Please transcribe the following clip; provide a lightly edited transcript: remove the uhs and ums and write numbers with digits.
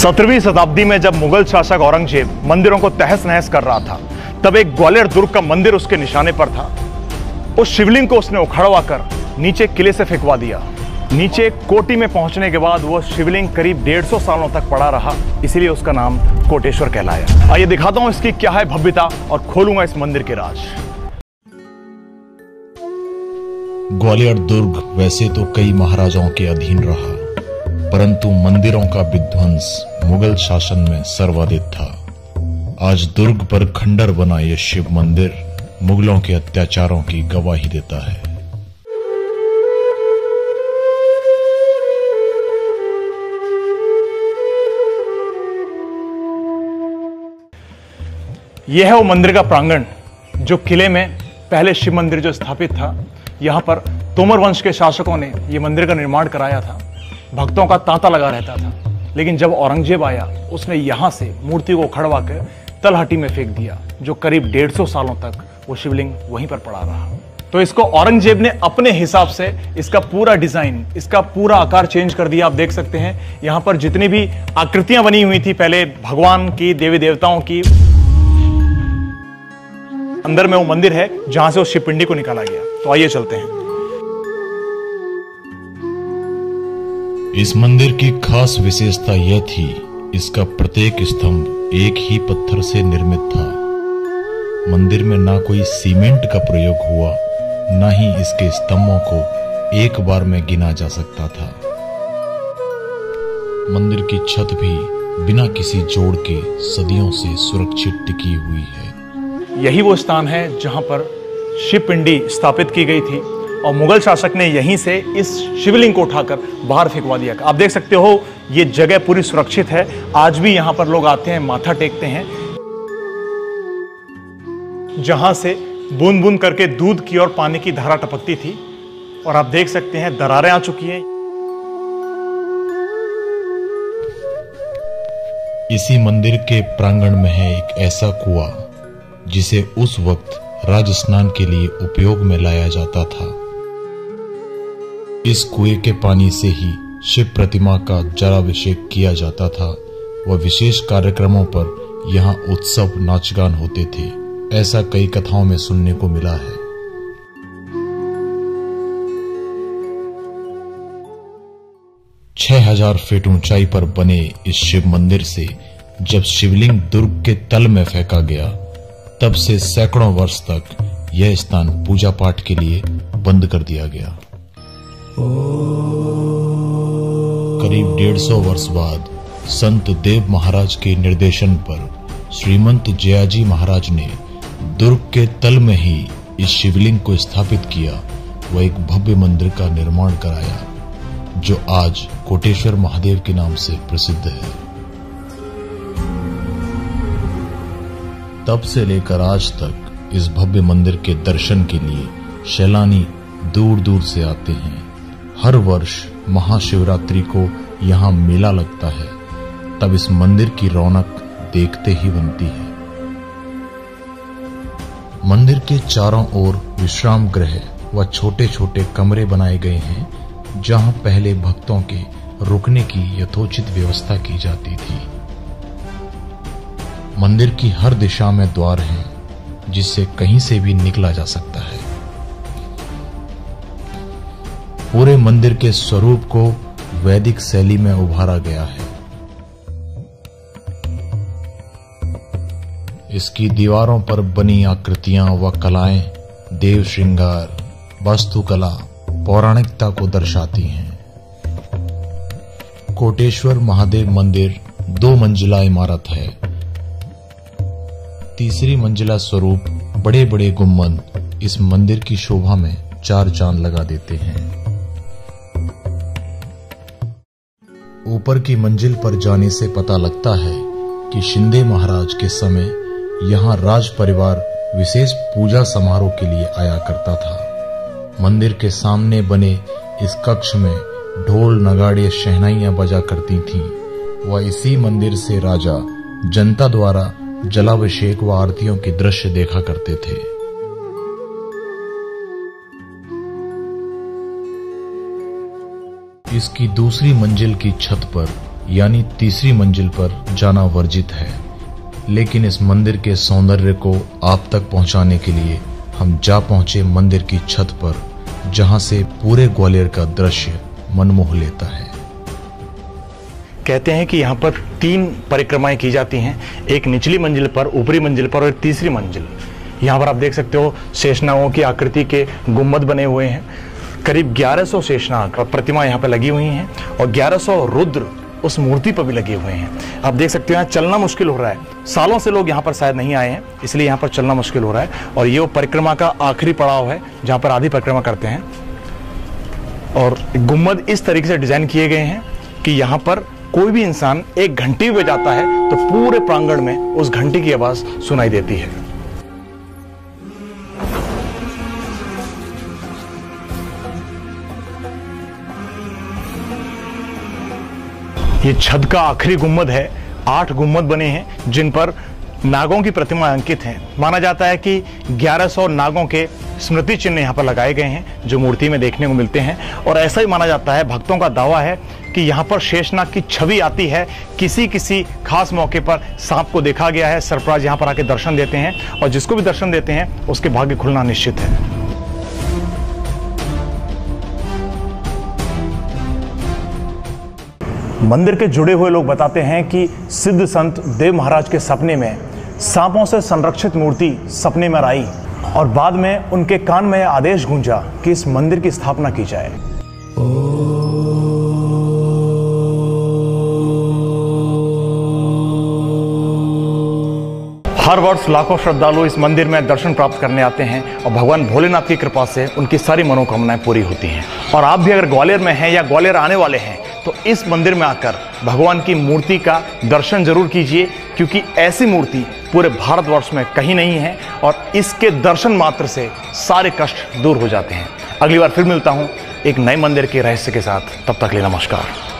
17वीं शताब्दी में जब मुगल शासक औरंगजेब मंदिरों को तहस नहस कर रहा था, तब एक ग्वालियर दुर्ग का मंदिर उसके निशाने पर था। उस शिवलिंग को उसने उखड़वा कर नीचे किले से फेंकवा दिया। नीचे कोटी में पहुंचने के बाद वह शिवलिंग करीब 150 सालों तक पड़ा रहा, इसीलिए उसका नाम कोटेश्वर कहलाया। आइए दिखाता हूं इसकी क्या है भव्यता और खोलूंगा इस मंदिर के राज। ग्वालियर दुर्ग वैसे तो कई महाराजाओं के अधीन रहा, परंतु मंदिरों का विध्वंस मुगल शासन में सर्वाधिक था। आज दुर्ग पर खंडर बना यह शिव मंदिर मुगलों के अत्याचारों की गवाही देता है। यह है वो मंदिर का प्रांगण जो किले में पहले शिव मंदिर जो स्थापित था। यहां पर तोमर वंश के शासकों ने यह मंदिर का निर्माण कराया था। भक्तों का तांता लगा रहता था, लेकिन जब औरंगजेब आया उसने यहां से मूर्ति को उखड़वा कर तलहटी में फेंक दिया, जो करीब 150 सालों तक वो शिवलिंग वहीं पर पड़ा रहा। तो इसको औरंगजेब ने अपने हिसाब से इसका पूरा डिजाइन, इसका पूरा आकार चेंज कर दिया। आप देख सकते हैं यहां पर जितनी भी आकृतियां बनी हुई थी पहले भगवान की, देवी देवताओं की, अंदर में वो मंदिर है जहां से उस शिवपिंडी को निकाला गया। तो आइए चलते हैं। इस मंदिर की खास विशेषता यह थी, इसका प्रत्येक स्तंभ एक ही पत्थर से निर्मित था। मंदिर में ना कोई सीमेंट का प्रयोग हुआ, ना ही इसके स्तंभों को एक बार में गिना जा सकता था। मंदिर की छत भी बिना किसी जोड़ के सदियों से सुरक्षित टिकी हुई है। यही वो स्थान है जहां पर शिवपिंडी स्थापित की गई थी और मुगल शासक ने यहीं से इस शिवलिंग को उठाकर बाहर फेंकवा दिया। आप देख सकते हो ये जगह पूरी सुरक्षित है। आज भी यहां पर लोग आते हैं, माथा टेकते हैं, जहां से बूंद बूंद करके दूध की और पानी की धारा टपकती थी। और आप देख सकते हैं दरारें आ चुकी हैं। इसी मंदिर के प्रांगण में है एक ऐसा कुआं जिसे उस वक्त राज स्नान के लिए उपयोग में लाया जाता था। इस कुएं के पानी से ही शिव प्रतिमा का जलाभिषेक किया जाता था व विशेष कार्यक्रमों पर यहाँ उत्सव नाचगान होते थे। ऐसा कई कथाओं में सुनने को मिला है। छह 6000 फीट ऊंचाई पर बने इस शिव मंदिर से जब शिवलिंग दुर्ग के तल में फेंका गया, तब से सैकड़ों वर्ष तक यह स्थान पूजा पाठ के लिए बंद कर दिया गया। करीब 150 वर्ष बाद संत देव महाराज के निर्देशन पर श्रीमंत जयाजी महाराज ने दुर्ग के तल में ही इस शिवलिंग को स्थापित किया व एक भव्य मंदिर का निर्माण कराया, जो आज कोटेश्वर महादेव के नाम से प्रसिद्ध है। तब से लेकर आज तक इस भव्य मंदिर के दर्शन के लिए सैलानी दूर दूर से आते हैं। हर वर्ष महाशिवरात्रि को यहाँ मेला लगता है, तब इस मंदिर की रौनक देखते ही बनती है। मंदिर के चारों ओर विश्राम गृह व छोटे छोटे कमरे बनाए गए हैं, जहां पहले भक्तों के रुकने की यथोचित व्यवस्था की जाती थी। मंदिर की हर दिशा में द्वार हैं, जिससे कहीं से भी निकला जा सकता है। पूरे मंदिर के स्वरूप को वैदिक शैली में उभारा गया है। इसकी दीवारों पर बनी आकृतियां व कलाएं देव श्रृंगार, वास्तुकला, पौराणिकता को दर्शाती हैं। कोटेश्वर महादेव मंदिर 2 मंजिला इमारत है। तीसरी मंजिला स्वरूप बड़े बड़े गुंबद इस मंदिर की शोभा में 4 चांद लगा देते हैं। ऊपर की मंजिल पर जाने से पता लगता है कि शिंदे महाराज के समय यहाँ राज परिवार विशेष पूजा समारोह के लिए आया करता था। मंदिर के सामने बने इस कक्ष में ढोल नगाड़े शहनाइयां बजा करती थीं व इसी मंदिर से राजा जनता द्वारा जलाभिषेक व आरतियों के दृश्य देखा करते थे। इसकी दूसरी मंजिल की छत पर यानी तीसरी मंजिल पर जाना वर्जित है। लेकिन इस मंदिर के सौंदर्य को आप तक पहुंचाने के लिए हम जा पहुंचे मंदिर की छत पर, जहां से पूरे ग्वालियर का दृश्य मनमोह लेता है। कहते हैं कि यहाँ पर 3 परिक्रमाएं की जाती हैं, एक निचली मंजिल पर, ऊपरी मंजिल पर और एक तीसरी मंजिल। यहाँ पर आप देख सकते हो शेषनागों की आकृति के गुम्बद बने हुए हैं। करीब 1100 शेषनाग और प्रतिमा यहाँ पर लगी हुई हैं और 1100 रुद्र उस मूर्ति पर भी लगे हुए हैं। आप देख सकते हो यहाँ चलना मुश्किल हो रहा है। सालों से लोग यहाँ पर शायद नहीं आए हैं, इसलिए यहाँ पर चलना मुश्किल हो रहा है। और ये वो परिक्रमा का आखिरी पड़ाव है जहाँ पर आधी परिक्रमा करते हैं। और गुम्बद इस तरीके से डिजाइन किए गए हैं कि यहाँ पर कोई भी इंसान एक घंटी भी बजाता है तो पूरे प्रांगण में उस घंटी की आवाज सुनाई देती है। ये छत का आखिरी गुम्बद है। 8 गुम्बद बने हैं जिन पर नागों की प्रतिमा अंकित है। माना जाता है कि 1100 नागों के स्मृति चिन्ह यहाँ पर लगाए गए हैं जो मूर्ति में देखने को मिलते हैं। और ऐसा ही माना जाता है, भक्तों का दावा है कि यहाँ पर शेषनाग की छवि आती है। किसी किसी खास मौके पर सांप को देखा गया है। सरफराज यहाँ पर आके दर्शन देते हैं और जिसको भी दर्शन देते हैं उसके भाग्य खुलना निश्चित है। मंदिर के जुड़े हुए लोग बताते हैं कि सिद्ध संत देव महाराज के सपने में सांपों से संरक्षित मूर्ति सपने में आई और बाद में उनके कान में आदेश गूंजा कि इस मंदिर की स्थापना की जाए। हर वर्ष लाखों श्रद्धालु इस मंदिर में दर्शन प्राप्त करने आते हैं और भगवान भोलेनाथ की कृपा से उनकी सारी मनोकामनाएं पूरी होती हैं। और आप भी अगर ग्वालियर में हैं या ग्वालियर आने वाले हैं तो इस मंदिर में आकर भगवान की मूर्ति का दर्शन जरूर कीजिए, क्योंकि ऐसी मूर्ति पूरे भारतवर्ष में कहीं नहीं है और इसके दर्शन मात्र से सारे कष्ट दूर हो जाते हैं। अगली बार फिर मिलता हूं एक नए मंदिर के रहस्य के साथ। तब तक के लिए नमस्कार।